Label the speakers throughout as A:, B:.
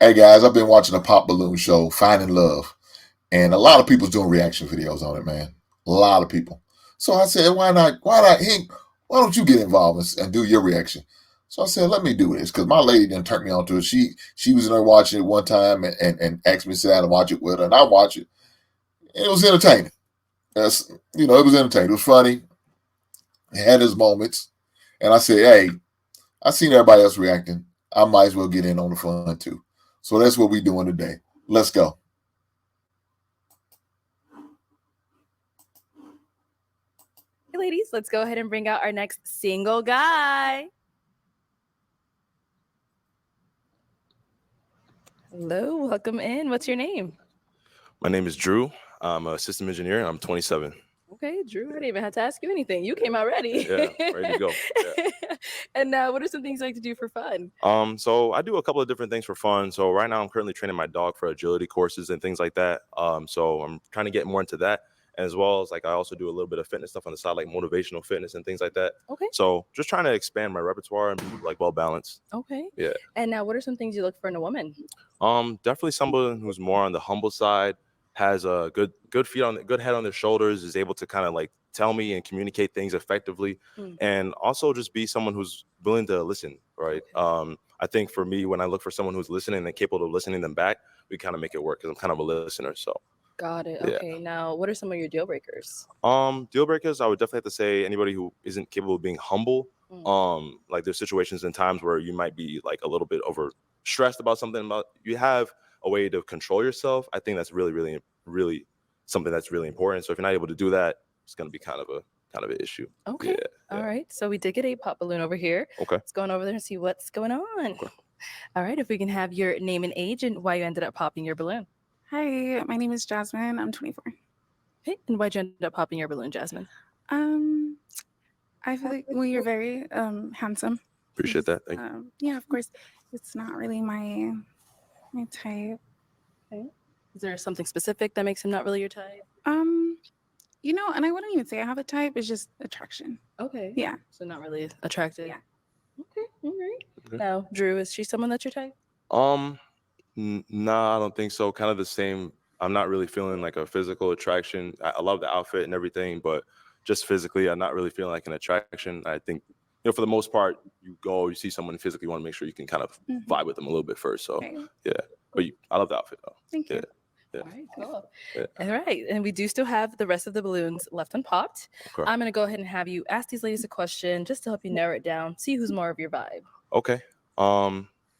A: Hey guys, I've been watching a pop balloon show, Finding Love, and a lot of people's doing reaction videos on it, man. A lot of people. So I said, why not? Why not? Hey, why don't you get involved and do your reaction? So I said, let me do this because my lady didn't turn me on to it. She was in there watching it one time and asked me to sit down and watch it with her, and I watch it. And it was entertaining. It was entertaining. It was funny. It had its moments, and I said, hey, I seen everybody else reacting. I might as well get in on the fun too. So that's what we're doing today. Let's go.
B: Hey, ladies, let's go ahead and bring out our next single guy. Hello, welcome in. What's your name?
C: My name is Drew. I'm a system engineer. I'm 27.
B: Okay, Drew, I didn't even have to ask you anything. You came out ready.
C: Yeah, ready to go. Yeah.
B: And what are some things you like to do for fun?
C: So I do a couple of different things for fun. So right now I'm currently training my dog for agility courses and things like that. So I'm trying to get more into that, as well as like I also do a little bit of fitness stuff on the side, like motivational fitness and things like that.
B: Okay.
C: So just trying to expand my repertoire and be like well balanced.
B: Okay.
C: Yeah.
B: And what are some things you look for in a woman?
C: Definitely someone who's more on the humble side, has a good head on their shoulders, is able to kind of like tell me and communicate things effectively, and also just be someone who's willing to listen, right? I think for me, when I look for someone who's listening and capable of listening them back, we kind of make it work because I'm kind of a listener. So
B: Got it.
C: yeah.
B: Okay. Now, what are some of your deal breakers?
C: Deal breakers, I would definitely have to say anybody who isn't capable of being humble. Like there's situations and times where you might be like a little bit over stressed about something, about you have a way to control yourself. I think that's really, really, really something that's really important. So if you're not able to do that, it's going to be kind of an issue.
B: Okay.
C: Yeah.
B: All right. So we did get a pop balloon over here.
C: Okay.
B: Let's go on over there and see what's going on.
C: Okay.
B: All right. If we can have your name and age and why you ended up popping your balloon.
D: Hi, my name is Jasmine. I'm 24.
B: Okay. And why'd you end up popping your balloon, Jasmine?
D: I feel like you're very handsome.
C: Appreciate that. Thank you.
D: Yeah, of course. It's not really my type.
B: Okay. Is there something specific that makes him not really your type?
D: And I wouldn't even say I have a type. It's just attraction.
B: Okay.
D: Yeah.
B: So not really attracted.
D: Yeah.
B: Okay. All right.
C: Okay.
B: Now, Drew, is she someone that's your type?
C: Nah, I don't think so. Kind of the same. I'm not really feeling like a physical attraction. I love the outfit and everything, but just physically, I'm not really feeling like an attraction. I think, for the most part, you see someone physically, you want to make sure you can kind of vibe with them a little bit first. So,
D: Right.
C: yeah. But I love the outfit, though.
D: Thank you.
C: Yeah.
B: All right, cool.
C: Yeah.
B: All right. And we do still have the rest of the balloons left unpopped.
C: Okay.
B: I'm going to go ahead and have you ask these ladies a question just to help you narrow it down, see who's more of your vibe.
C: Okay.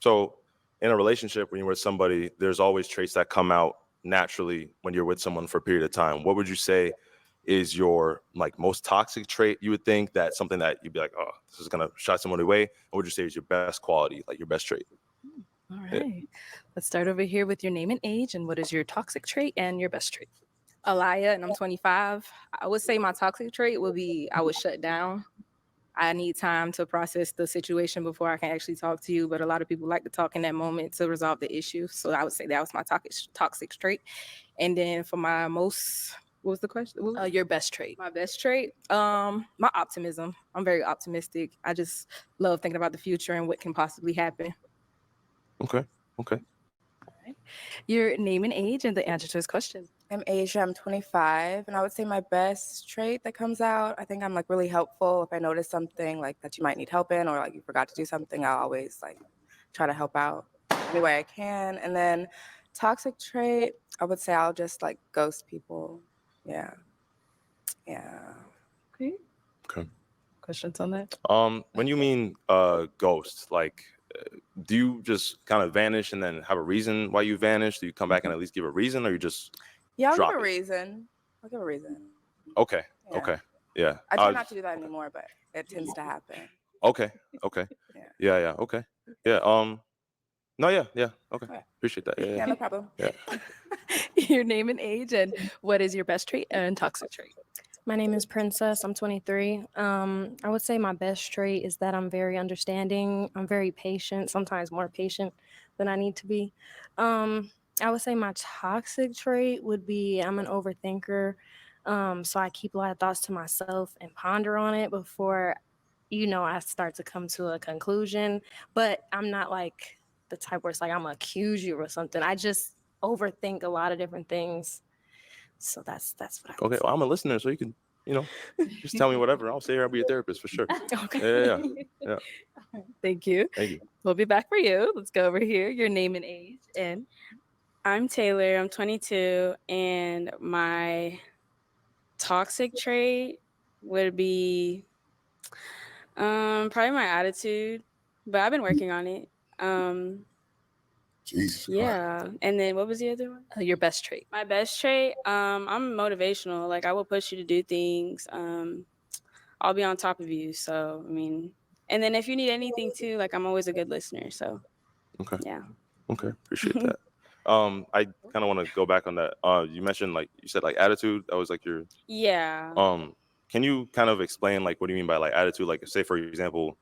C: So in a relationship, when you're with somebody, there's always traits that come out naturally when you're with someone for a period of time. What would you say is your like most toxic trait? You would think that something that you'd be like, oh, this is gonna shy someone away. And what would you say is your best quality, like your best trait?
B: All right. Let's start over here with your name and age, and what is your toxic trait and your best trait?
E: Alaya, and I'm 25. I would say my toxic trait would be I would shut down. I need time to process the situation before I can actually talk to you. But a lot of people like to talk in that moment to resolve the issue. So I would say that was my toxic trait. And then for my most, what was the question? What was
B: Your best trait.
E: my best trait? My optimism. I'm very optimistic. I just love thinking about the future and what can possibly happen.
C: Okay.
B: Your name and age and the answer to his question.
F: I'm Asia, I'm 25, and I would say my best trait that comes out, I think I'm like really helpful. If I notice something like that you might need help in or like you forgot to do something, I'll always like try to help out any way I can. And then toxic trait, I would say I'll just like ghost people. Yeah.
B: Okay.
C: Okay.
B: Questions on that?
C: When you mean ghost, like do you just kind of vanish and then have a reason why you vanish? Do you come back and at least give a reason, or you just
F: Yeah, I'll
C: drop
F: give a
C: it?
F: reason. I'll give a reason.
C: Okay.
F: Yeah.
C: Okay. Yeah.
F: I try not to do that anymore, but it tends to happen.
C: Okay.
F: Yeah.
C: Yeah. Okay. Yeah. No. Yeah. Okay.
F: Okay.
C: Appreciate that.
F: Yeah,
C: Yeah.
F: no problem.
C: Yeah.
B: Your name and age, and what is your best trait and toxic trait?
G: My name is Princess. I'm 23. I would say my best trait is that I'm very understanding. I'm very patient, sometimes more patient than I need to be. I would say my toxic trait would be I'm an overthinker. So I keep a lot of thoughts to myself and ponder on it before, I start to come to a conclusion. But I'm not like the type where it's like I'm gonna accuse you or something. I just overthink a lot of different things. So that's what I would
C: Okay,
G: say.
C: well, I'm a listener, so you can, just tell me whatever. I'll stay here. I'll be a therapist for sure.
G: Okay.
C: Yeah.
B: Thank you.
C: Thank you.
B: We'll be back for you. Let's go over here. Your name and age. And
H: I'm Taylor. I'm 22, and my toxic trait would be probably my attitude, but I've been working on it.
A: Jesus Christ.
H: Yeah. And then what was the other one?
B: your best trait.
H: My best trait, I'm motivational. Like I will push you to do things. I'll be on top of you. So I mean, and then if you need anything too, like I'm always a good listener. So
C: Okay.
H: yeah.
C: Okay. Appreciate that. I kind of want to go back on that. You mentioned you said attitude. That was your
H: Yeah.
C: Can you kind of explain what do you mean by attitude? Like say for example,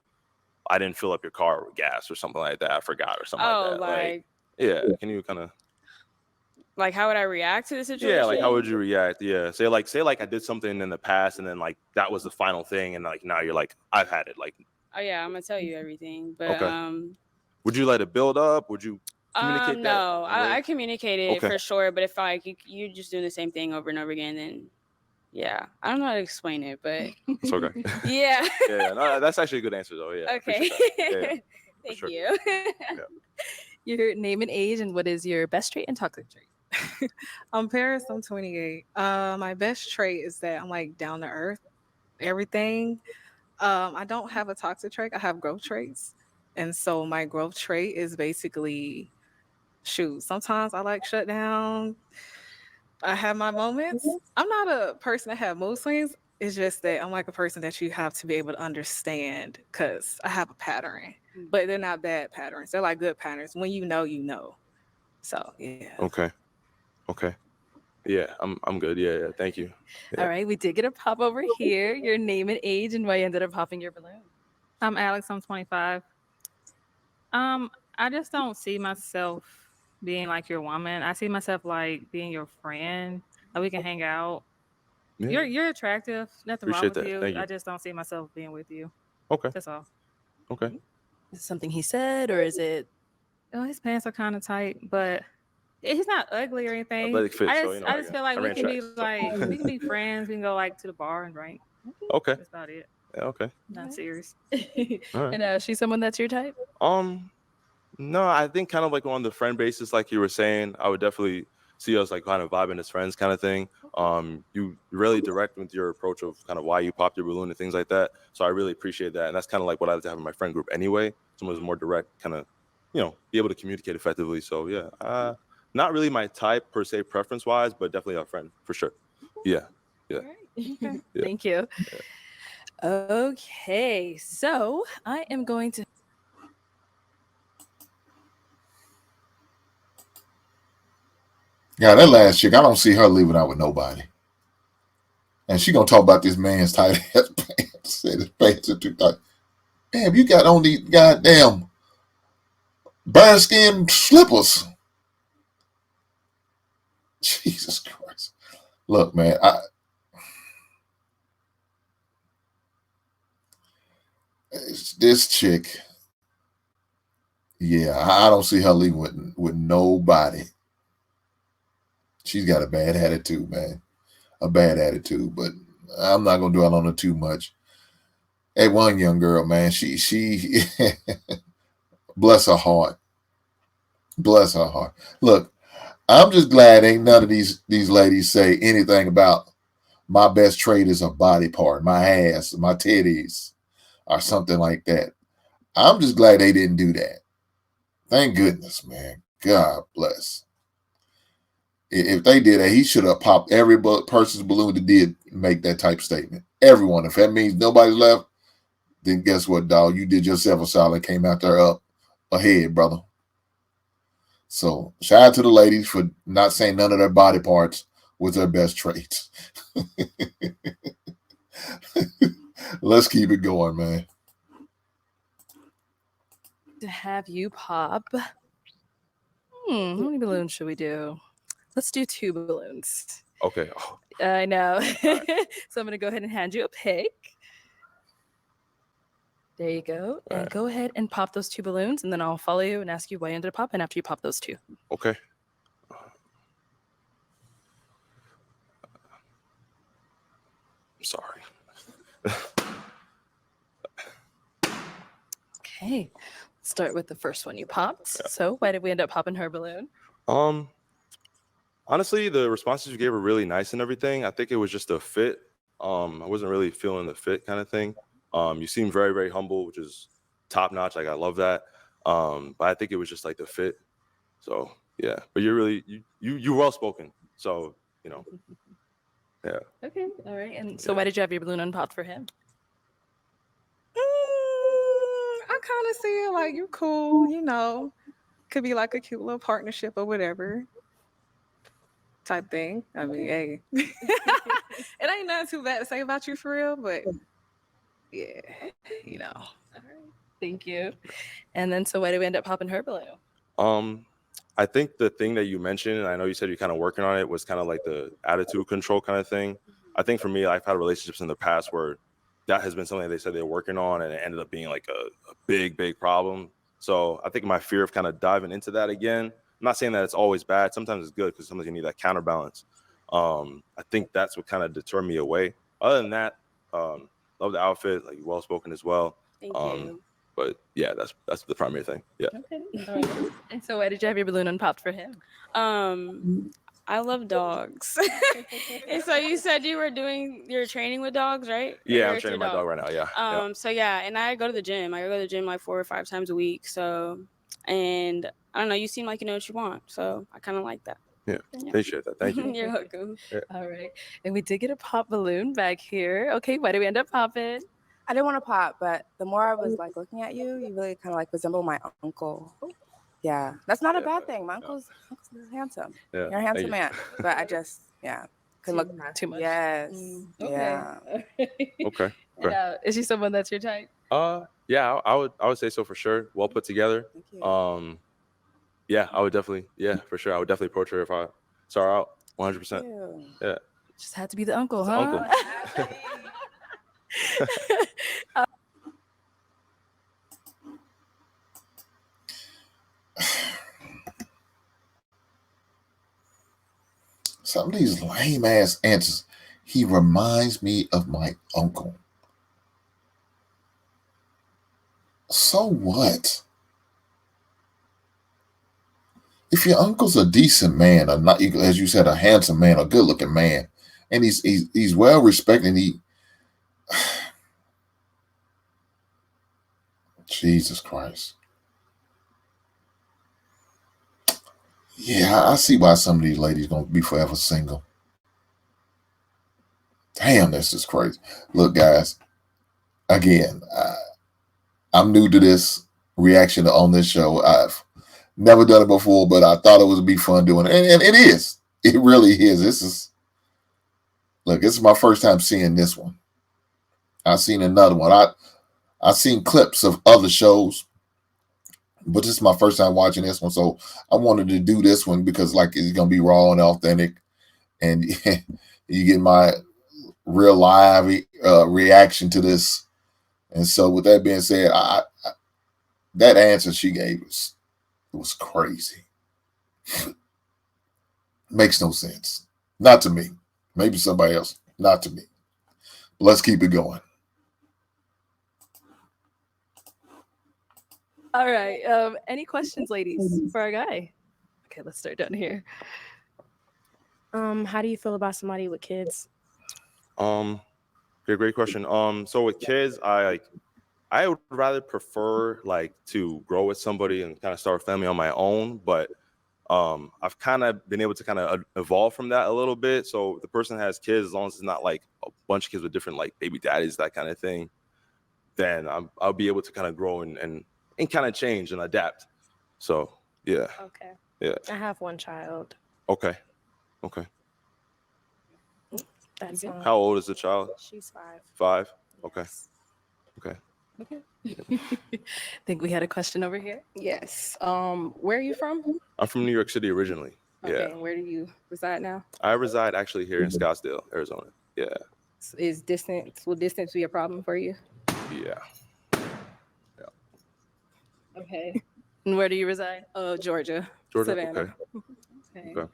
C: I didn't fill up your car with gas or something like that. I forgot or something
H: Oh,
C: like that. Yeah. Can you kind of
H: like how would I react to the situation?
C: Yeah, how would you react? Yeah. Say I did something in the past and then that was the final thing and now you're I've had it.
H: Oh yeah, I'm gonna tell you everything. But
C: Okay. Would you let it build up? Would you communicate that?
H: No, I communicated it
C: Okay.
H: for sure. But if you're just doing the same thing over and over again, then yeah, I don't know how to explain it, but
C: It's okay.
H: yeah.
C: Yeah, no, that's actually a good answer though. Yeah. I
H: Okay.
C: appreciate that. Yeah,
H: Thank
C: sure.
H: you.
B: Your name and age, and what is your best trait and toxic trait?
I: I'm Paris. I'm 28. My best trait is that I'm down to earth. Everything. I don't have a toxic trait. I have growth traits, and so my growth trait is basically, sometimes I shut down. I have my moments. I'm not a person that have mood swings. It's just that I'm a person that you have to be able to understand because I have a pattern, but they're not bad patterns. They're good patterns. When you know. So yeah.
C: Okay. Yeah, I'm good. Yeah. Thank you. Yeah.
B: All right, we did get a pop over here. Your name and age, and why you ended up popping your balloon.
J: I'm Alex. I'm 25. I just don't see myself being your woman. I see myself being your friend. We can hang out.
C: Yeah.
J: You're attractive. Nothing wrong
C: Appreciate
J: with
C: that.
J: you.
C: Thank you.
J: I just don't see myself being with you.
C: Okay.
J: That's all.
C: Okay.
B: Is it something he said, or is it?
J: Oh, his pants are kind of tight, but he's not ugly or anything.
C: Athletic fit,
J: I
C: so,
J: just feel like
C: I
J: we
C: ran
J: can be
C: track, so.
J: we can be friends. We can go to the bar and drink.
C: Okay.
J: That's about it.
C: Yeah, okay.
J: Not serious.
C: All right.
B: And she's someone that's your type.
C: No, I think kind of on the friend basis, like you were saying, I would definitely see us kind of vibing as friends kind of thing. You really direct with your approach of kind of why you popped your balloon and things like that. So I really appreciate that. And that's kind of what I like to have in my friend group anyway. Someone who's more direct, kind of, be able to communicate effectively. So yeah, not really my type per se preference wise, but definitely a friend for sure. Yeah. Yeah.
B: Okay.
C: Yeah.
B: Thank you.
C: Yeah.
B: Okay, so I am going to.
A: Yeah, that last chick, I don't see her leaving out with nobody. And she gonna talk about this man's tight ass pants. Said his pants are too tight. Damn, you got on these goddamn burn skin slippers. Jesus Christ. Look, man, this chick, yeah, I don't see her leaving with nobody. She's got a bad attitude, man. A bad attitude, but I'm not gonna dwell on it too much. Hey, one young girl, man, she bless her heart. Bless her heart. Look, I'm just glad ain't none of these ladies say anything about my best trait is a body part, my ass, my titties, or something like that. I'm just glad they didn't do that. Thank goodness, man. God bless. If they did that, he should have popped every person's balloon that did make that type statement. Everyone. If that means nobody left, then guess what, dog? You did yourself a solid. Came out there up ahead, brother. So shout out to the ladies for not saying none of their body parts was their best traits. Let's keep it going, man.
B: To have you pop. How many balloons should we do? Let's do 2 balloons.
C: Okay.
B: I know.
C: Right.
B: So I'm going to go ahead and hand you a pick. There you go. And
C: right.
B: go ahead and pop those 2 balloons, and then I'll follow you and ask you why you ended up popping after you pop those 2.
C: Okay. I'm sorry.
B: Okay. Let's start with the first one you popped. So why did we end up popping her balloon?
C: Honestly, the responses you gave were really nice and everything. I think it was just a fit. I wasn't really feeling the fit kind of thing. You seem very, very humble, which is top notch. Like I love that. But I think it was just like the fit. So yeah. But you're really you well spoken. So yeah.
B: Okay. All right. And so why did you have your balloon unpopped for him?
I: I kind of see it like you're cool, could be like a cute little partnership or whatever type thing. I mean, hey, it ain't nothing too bad to say about you for real, but yeah,
B: All right. Thank you. And then so why did we end up popping her balloon?
C: I think the thing that you mentioned, and I know you said you're kind of working on it, was kind of like the attitude control kind of thing. I think for me, I've had relationships in the past where that has been something they said they're working on, and it ended up being like a big, big problem. So I think my fear of kind of diving into that again, I'm not saying that it's always bad. Sometimes it's good because sometimes you need that counterbalance. I think that's what kind of deterred me away. Other than that, love the outfit, like well spoken as well.
H: Thank you.
C: But yeah, that's the primary thing. Yeah.
B: Okay. All right. And so why did you have your balloon unpopped for him?
H: I love dogs. And so you said you were doing your training with dogs, right?
C: Yeah,
H: Or
C: I'm
H: it's
C: training
H: your
C: my dog right now. Yeah.
H: So yeah, and I go to the gym. I go to the gym like 4 or 5 times a week. So, and I don't know, you seem like you know what you want. So I kind of like that.
C: Yeah. Appreciate that. Thank you.
H: You're welcome.
B: All right. And we did get a pop balloon back here. Okay. Why did we end up popping?
F: I didn't want to pop, but the more I was like looking at you, you really kind of like resemble my uncle. Yeah, that's not a bad thing. My uncle's handsome.
C: Yeah.
F: You're a handsome man, but I just can look
B: too much.
F: Yes.
B: Okay.
F: Yeah.
C: Okay.
B: And, is she someone that's your type?
C: Yeah, I would say so for sure. Well put together.
F: Thank you.
C: Yeah, I would definitely. Yeah, for sure. I would definitely approach her if I saw her out. 100%.
F: Ew.
C: Yeah.
B: Just had to be the uncle,
C: It's
B: huh?
C: the uncle.
A: Some of these lame ass answers. He reminds me of my uncle. So what? If your uncle's a decent man, or not, as you said, a handsome man, a good looking man, and he's well respected, Jesus Christ. Yeah, I see why some of these ladies gonna be forever single. Damn, this is crazy. Look, guys, again, I'm new to this reaction on this show. I've never done it before, but I thought it would be fun doing it. And it is. It really is. Look, this is my first time seeing this one. I've seen another one. I've seen clips of other shows, but this is my first time watching this one. So I wanted to do this one because like it's going to be raw and authentic. And you get my real live reaction to this. And so with that being said, that answer she gave was crazy. Makes no sense. Not to me. Maybe somebody else. Not to me. But let's keep it going.
B: All right. Any questions, ladies, for our guy? Okay, let's start down here.
G: How do you feel about somebody with kids?
C: Great question. So with kids, I would rather prefer like to grow with somebody and kind of start a family on my own, but I've kind of been able to kind of evolve from that a little bit. So if the person has kids, as long as it's not like a bunch of kids with different like baby daddies, that kind of thing, then I'll be able to kind of grow and kind of change and adapt. So yeah.
G: Okay.
C: Yeah.
G: I have one child.
C: Okay.
G: That's
C: How old is the child?
G: She's 5.
C: 5. Okay.
G: Yes.
B: Okay. Think we had a question over here.
E: Yes. Where are you from?
C: I'm from New York City originally.
E: Okay.
C: Yeah.
E: And where do you reside now?
C: I reside actually here in Scottsdale, Arizona. Yeah.
E: Will distance be a problem for you?
C: Yeah.
B: Okay. And where do you reside?
E: Georgia.
C: Georgia.
E: Savannah.
C: Okay.
B: Okay.
C: Okay.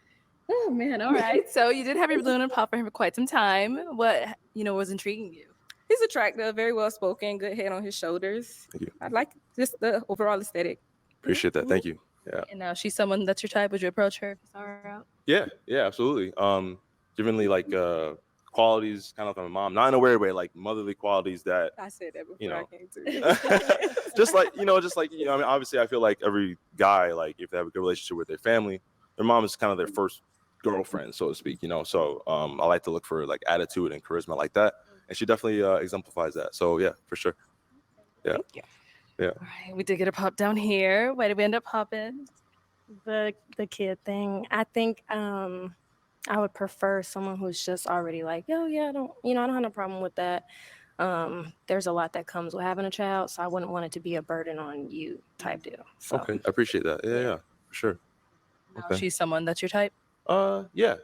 B: Oh man, all right. So you did have your balloon and pop for him for quite some time. What was intriguing you?
E: He's attractive, very well spoken, good head on his shoulders.
C: Thank you.
E: I like just the overall aesthetic.
C: Appreciate that. Thank you. Yeah.
B: And now she's someone that's your type. Would you approach her if you saw her out?
C: Yeah. Yeah. Absolutely. Givenly like qualities, kind of like my mom, not in a weird way, like motherly qualities that
E: I said that before
C: you know.
E: I came to.
C: just like I mean, obviously, I feel like every guy, like if they have a good relationship with their family, their mom is kind of their first girlfriend, so to speak. So I like to look for like attitude and charisma like that, and she definitely exemplifies that. So yeah, for sure. Yeah.
E: Thank you.
C: Yeah.
B: All right, we did get a pop down here. Why did we end up popping?
G: The kid thing. I think I would prefer someone who's just already like, oh yeah, I don't have no problem with that. There's a lot that comes with having a child, so I wouldn't want it to be a burden on you type deal. So.
C: Okay, I appreciate that. Yeah, for sure.
B: Now
C: Okay.
B: she's someone that's your type.
C: Yeah.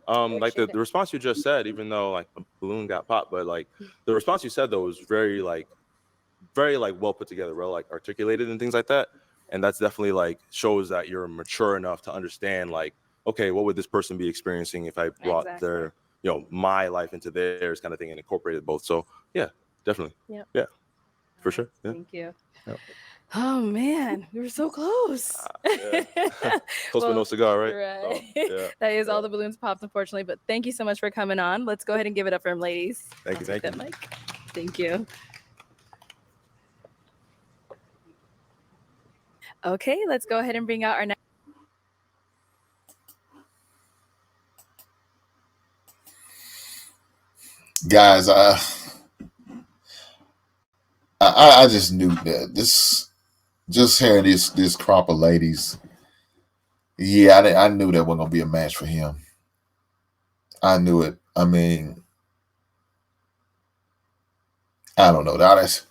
C: Like the response you just said, even though like the balloon got popped, but like the response you said though was very well put together, well like articulated and things like that. And that's definitely like shows that you're mature enough to understand like, okay, what would this person be experiencing if I brought their, my life into theirs kind of thing and incorporated both. So yeah, definitely.
G: Yep.
C: Yeah, for sure. Yeah.
B: Thank you.
C: Yep.
B: Oh man, we were so close.
C: Yeah. Close but no cigar, right?
B: Right.
C: So, yeah.
B: That is all the balloons popped, unfortunately. But thank you so much for coming on. Let's go ahead and give it up for him, ladies.
C: Thank you. Thank you.
B: That mic. Thank you. Okay, let's go ahead and bring out our next.
A: Guys, I just knew that just hearing this crop of ladies, yeah, I knew that wasn't gonna be a match for him. I knew it. I mean, I don't know. That's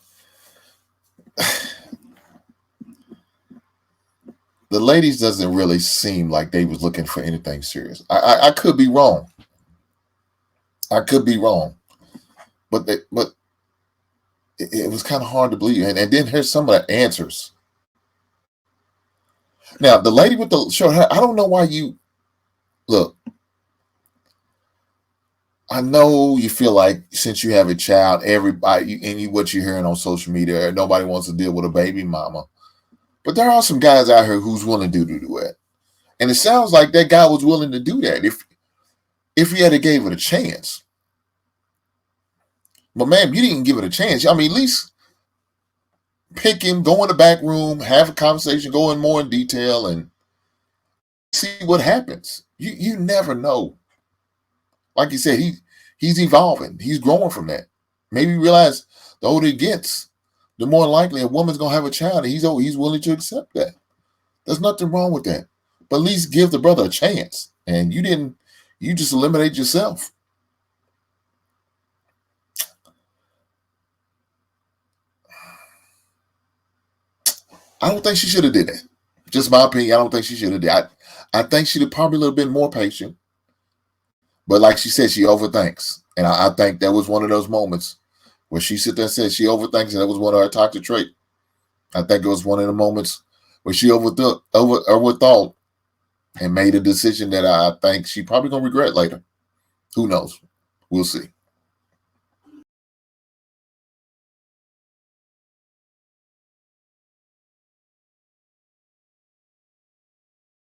A: the ladies doesn't really seem like they was looking for anything serious. I could be wrong. I could be wrong, but it was kind of hard to believe. And then here's some of the answers. Now, the lady with the short hair, I don't know why you look. I know you feel like since you have a child, everybody and what you're hearing on social media, nobody wants to deal with a baby mama. But there are some guys out here who's willing to do that. And it sounds like that guy was willing to do that if he had gave it a chance. But ma'am, you didn't give it a chance. I mean, at least pick him, go in the back room, have a conversation, go in more in detail, and see what happens. You never know. Like you said, he's evolving. He's growing from that. Maybe realize the older he gets, the more likely a woman's gonna have a child, and he's willing to accept that. There's nothing wrong with that. But at least give the brother a chance. And you didn't. You just eliminate yourself. I don't think she should have did that. Just my opinion. I don't think she should have did. I think she'd have probably a little bit more patient. But like she said, she overthinks. And I think that was one of those moments where she sit there and said she overthinks, and that was one of her toxic traits. I think it was one of the moments where she overthought and made a decision that I think she probably gonna regret later. Who knows? We'll see.